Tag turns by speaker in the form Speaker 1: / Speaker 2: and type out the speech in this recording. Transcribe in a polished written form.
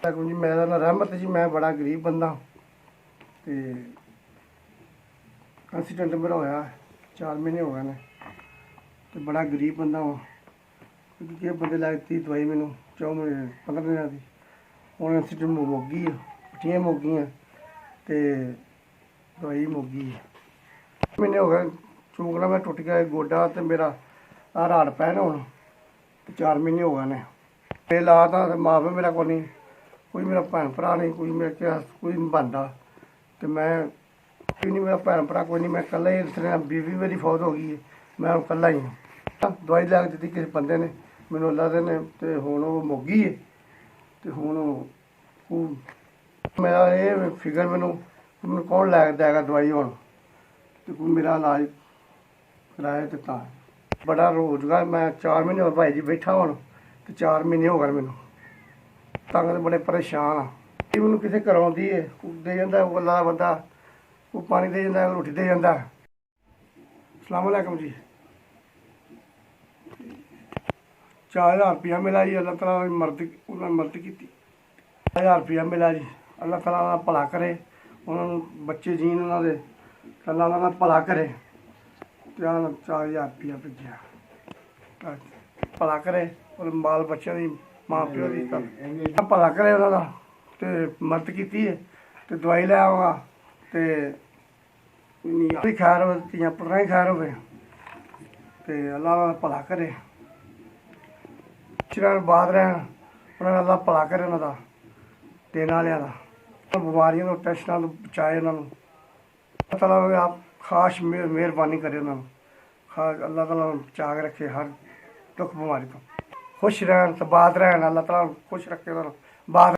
Speaker 1: जी मेरा ना रहमत जी, मैं बड़ा गरीब बंदा तो एक्सीडेंट मेरा होया 4 महीने हो गए ने तो बड़ा गरीब बंदा हूँ क्योंकि बंदे लगती दवाई मैनू 4 महीने 15 दिन की हूँ एक्सीडेंट मुक गई पट्टियां मुक गई तो दवाई मुक गई। महीने हो गए चूकना मैं टुट गया गोडा तो मेरा राड़ पैन हूँ 4 महीने हो गए ने मेरे ला था मां प्यो मेरा को नहीं, कोई मेरा भैन भरा नहीं, कोई मेरे क्या कोई नहीं बनता तो मैं कोई नहीं, मेरा भैन भरा कोई नहीं, मैं कल्ला ही रिश्ते बीवी मेरी फौत हो गई है, मैं कल्ला ही हूँ। दवाई लै दी किसी बंदे ने मैनू अल्लाह ने तो हूँ वो मुक गई है तो हूँ मेरा ये फिकर मैनू कौन लै देगा दवाई हूँ तो कोई मेरा इलाज कराया तो तां बड़ा रोजगार मैं 4 महीने हो भाई जी बैठा हूँ तो 4 महीने हो गए मैनू तंग बड़े परेशान हाँ। मैनू किसी घरों दी दे जाता अल्लाह का बंदा वो पानी दे जाता रोटी दे जाता। अस्सलाम वालेकुम जी। 4000 रुपया मिला जी, अल्लाह तआला ने मदद की 4000 रुपया मिला जी, अल्लाह तआला भला करे उन्होंने बच्चे जीन उन्होंने अल्लाह उन्होंने भला करे 4000 रुपया भेजा भला करे और बाल बच्चों की मां प्यो की भला करे उन्होंने तो मदद की तो दवाई लै आवा तो खैर हो धियां पुत्तरां ही खैर होवे तो अल्लाह भला करे बाद रहन उन्होंने अल्लाह भला करे उन्होंने देने वाले का बीमारियों तो टेंशनों तो बचाए उन्होंने तला आप खास मेहरबानी करे उन्होंने खास अल्लाह तला बचा के रखे हर दुख बीमारी तो खुश रहन तो बात रहन अल्लाह तला खुश रखे उन्होंने बाद